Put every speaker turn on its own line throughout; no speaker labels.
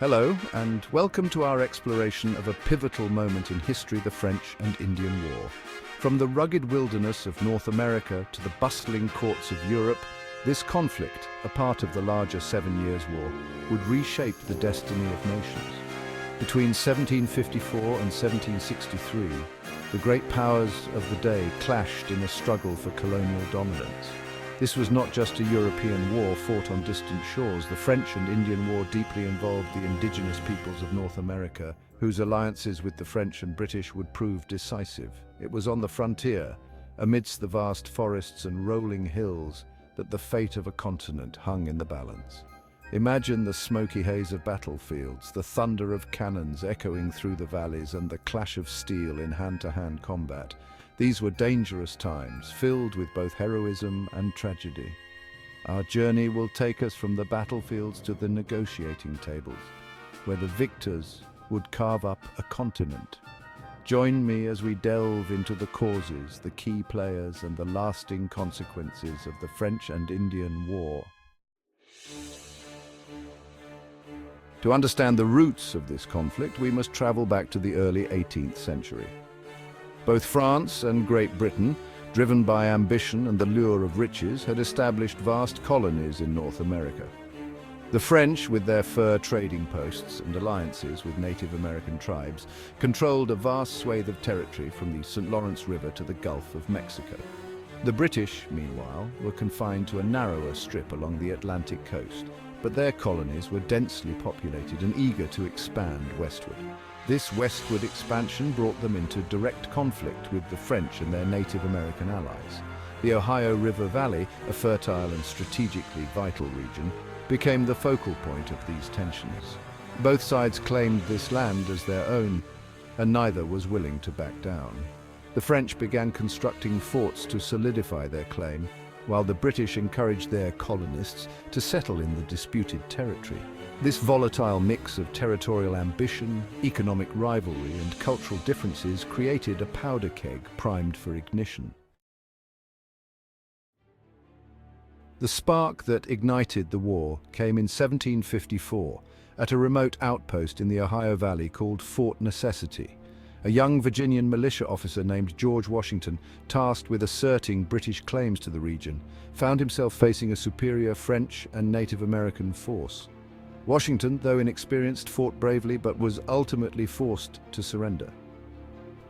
Hello, and welcome to our exploration of a pivotal moment in history, the French and Indian War. From the rugged wilderness of North America to the bustling courts of Europe, this conflict, a part of the larger 7 Years' War, would reshape the destiny of nations. Between 1754 and 1763, the great powers of the day clashed in a struggle for colonial dominance. This was not just a European war fought on distant shores. The French and Indian War deeply involved the indigenous peoples of North America, whose alliances with the French and British would prove decisive. It was on the frontier, amidst the vast forests and rolling hills, that the fate of a continent hung in the balance. Imagine the smoky haze of battlefields, the thunder of cannons echoing through the valleys, and the clash of steel in hand-to-hand combat. These were dangerous times, filled with both heroism and tragedy. Our journey will take us from the battlefields to the negotiating tables, where the victors would carve up a continent. Join me as we delve into the causes, the key players, and the lasting consequences of the French and Indian War. To understand the roots of this conflict, we must travel back to the early 18th century. Both France and Great Britain, driven by ambition and the lure of riches, had established vast colonies in North America. The French, with their fur trading posts and alliances with Native American tribes, controlled a vast swathe of territory from the St. Lawrence River to the Gulf of Mexico. The British, meanwhile, were confined to a narrower strip along the Atlantic coast, but their colonies were densely populated and eager to expand westward. This westward expansion brought them into direct conflict with the French and their Native American allies. The Ohio River Valley, a fertile and strategically vital region, became the focal point of these tensions. Both sides claimed this land as their own, and neither was willing to back down. The French began constructing forts to solidify their claim, while the British encouraged their colonists to settle in the disputed territory. This volatile mix of territorial ambition, economic rivalry, and cultural differences created a powder keg primed for ignition. The spark that ignited the war came in 1754 at a remote outpost in the Ohio Valley called Fort Necessity. A young Virginian militia officer named George Washington, tasked with asserting British claims to the region, found himself facing a superior French and Native American force. Washington, though inexperienced, fought bravely but was ultimately forced to surrender.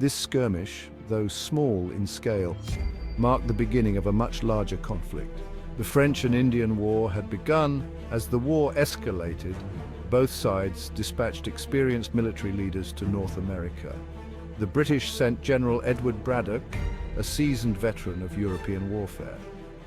This skirmish, though small in scale, marked the beginning of a much larger conflict. The French and Indian War had begun. As the war escalated, both sides dispatched experienced military leaders to North America. The British sent General Edward Braddock, a seasoned veteran of European warfare.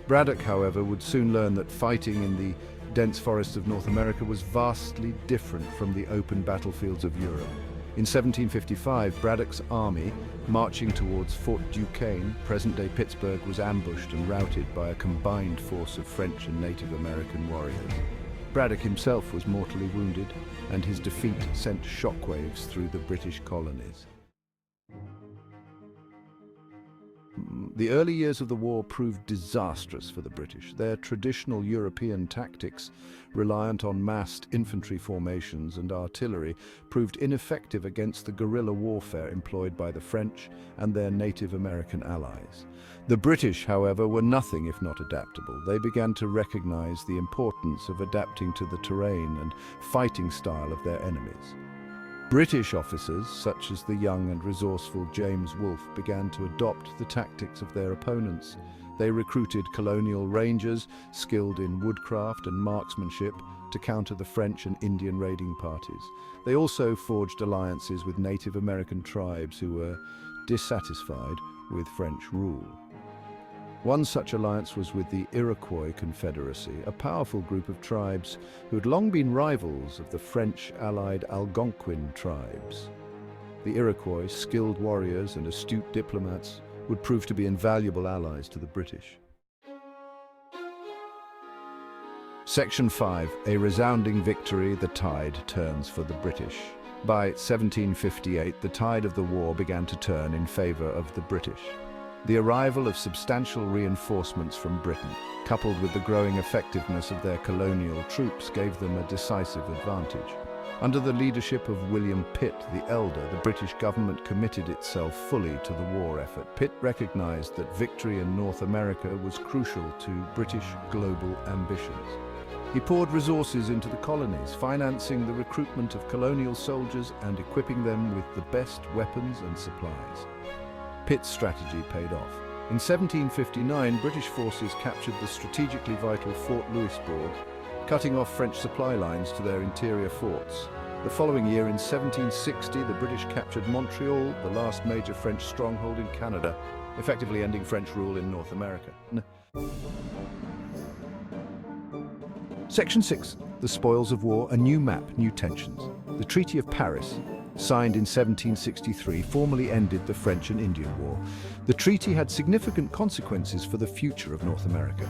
Braddock, however, would soon learn that fighting in the dense forests of North America was vastly different from the open battlefields of Europe. In 1755, Braddock's army, marching towards Fort Duquesne, present-day Pittsburgh, was ambushed and routed by a combined force of French and Native American warriors. Braddock himself was mortally wounded, and his defeat sent shockwaves through the British colonies. The early years of the war proved disastrous for the British. Their traditional European tactics, reliant on massed infantry formations and artillery, proved ineffective against the guerrilla warfare employed by the French and their Native American allies. The British, however, were nothing if not adaptable. They began to recognize the importance of adapting to the terrain and fighting style of their enemies. British officers, such as the young and resourceful James Wolfe, began to adopt the tactics of their opponents. They recruited colonial rangers, skilled in woodcraft and marksmanship, to counter the French and Indian raiding parties. They also forged alliances with Native American tribes who were dissatisfied with French rule. One such alliance was with the Iroquois Confederacy, a powerful group of tribes who had long been rivals of the French-allied Algonquin tribes. The Iroquois, skilled warriors and astute diplomats, would prove to be invaluable allies to the British. Section 5. A resounding victory, the tide turns for the British. By 1758, the tide of the war began to turn in favor of the British. The arrival of substantial reinforcements from Britain, coupled with the growing effectiveness of their colonial troops, gave them a decisive advantage. Under the leadership of William Pitt the Elder, the British government committed itself fully to the war effort. Pitt recognized that victory in North America was crucial to British global ambitions. He poured resources into the colonies, financing the recruitment of colonial soldiers and equipping them with the best weapons and supplies. Pitt's strategy paid off. In 1759, British forces captured the strategically vital Fort Louisbourg, cutting off French supply lines to their interior forts. The following year, in 1760, the British captured Montreal, the last major French stronghold in Canada, effectively ending French rule in North America. Section 6. The Spoils of War, a new map, new tensions. The Treaty of Paris, signed in 1763, formally ended the French and Indian War. The treaty had significant consequences for the future of North America.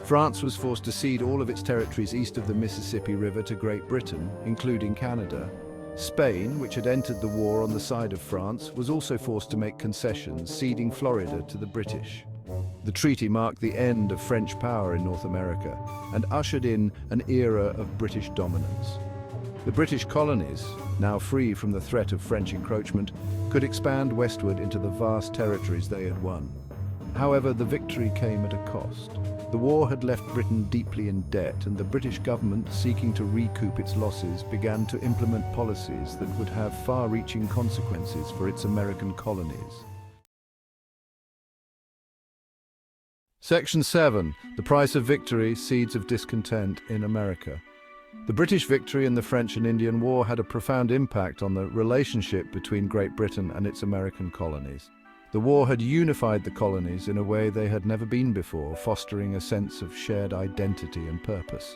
France was forced to cede all of its territories east of the Mississippi River to Great Britain, including Canada. Spain, which had entered the war on the side of France, was also forced to make concessions, ceding Florida to the British. The treaty marked the end of French power in North America and ushered in an era of British dominance. The British colonies, now free from the threat of French encroachment, could expand westward into the vast territories they had won. However, the victory came at a cost. The war had left Britain deeply in debt, and the British government, seeking to recoup its losses, began to implement policies that would have far-reaching consequences for its American colonies. Section 7. The Price of Victory, Seeds of Discontent in America. The British victory in the French and Indian War had a profound impact on the relationship between Great Britain and its American colonies. The war had unified the colonies in a way they had never been before, fostering a sense of shared identity and purpose.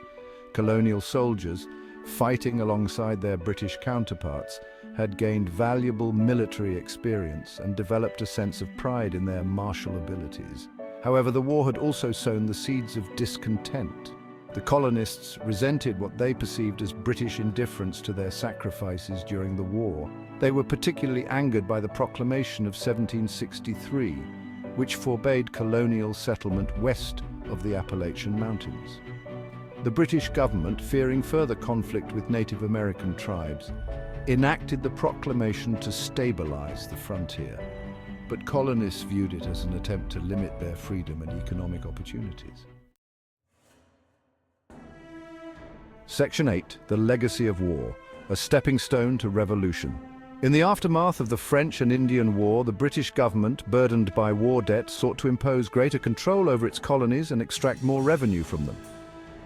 Colonial soldiers, fighting alongside their British counterparts, had gained valuable military experience and developed a sense of pride in their martial abilities. However, the war had also sown the seeds of discontent. The colonists resented what they perceived as British indifference to their sacrifices during the war. They were particularly angered by the proclamation of 1763, which forbade colonial settlement west of the Appalachian Mountains. The British government, fearing further conflict with Native American tribes, enacted the proclamation to stabilize the frontier. But colonists viewed it as an attempt to limit their freedom and economic opportunities. Section 8. The Legacy of War, a stepping stone to revolution. In the aftermath of the French and Indian War, the British government, burdened by war debt, sought to impose greater control over its colonies and extract more revenue from them.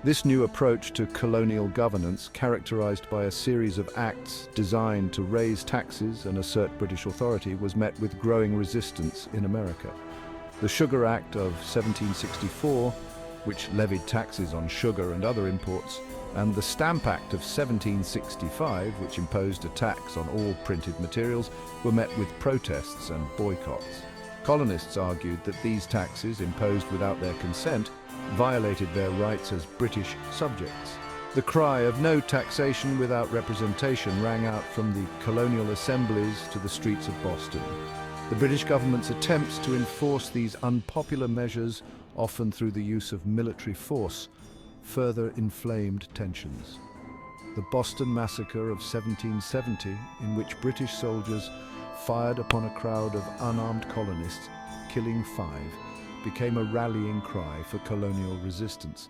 This new approach to colonial governance, characterized by a series of acts designed to raise taxes and assert British authority, was met with growing resistance in America. The Sugar Act of 1764, which levied taxes on sugar and other imports, and the Stamp Act of 1765, which imposed a tax on all printed materials, were met with protests and boycotts. Colonists argued that these taxes, imposed without their consent, violated their rights as British subjects. The cry of "no taxation without representation" rang out from the colonial assemblies to the streets of Boston. The British government's attempts to enforce these unpopular measures, often through the use of military force, further inflamed tensions. The Boston Massacre of 1770, in which British soldiers fired upon a crowd of unarmed colonists, killing 5, became a rallying cry for colonial resistance.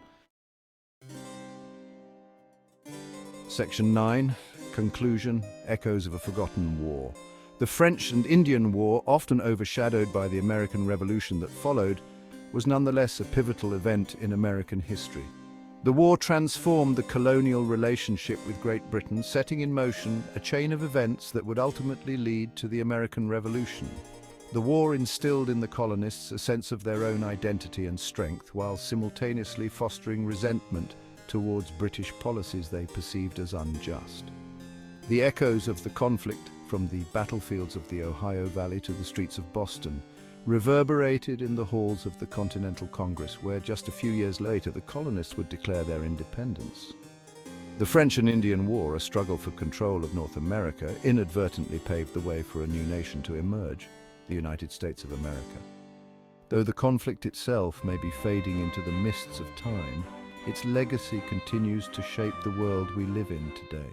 Section 9. Conclusion. Echoes of a Forgotten War. The French and Indian War, often overshadowed by the American Revolution that followed, was nonetheless a pivotal event in American history. The war transformed the colonial relationship with Great Britain, setting in motion a chain of events that would ultimately lead to the American Revolution. The war instilled in the colonists a sense of their own identity and strength, while simultaneously fostering resentment towards British policies they perceived as unjust. The echoes of the conflict, from the battlefields of the Ohio Valley to the streets of Boston, reverberated in the halls of the Continental Congress, where just a few years later the colonists would declare their independence. The French and Indian War, a struggle for control of North America, inadvertently paved the way for a new nation to emerge, the United States of America. Though the conflict itself may be fading into the mists of time, its legacy continues to shape the world we live in today.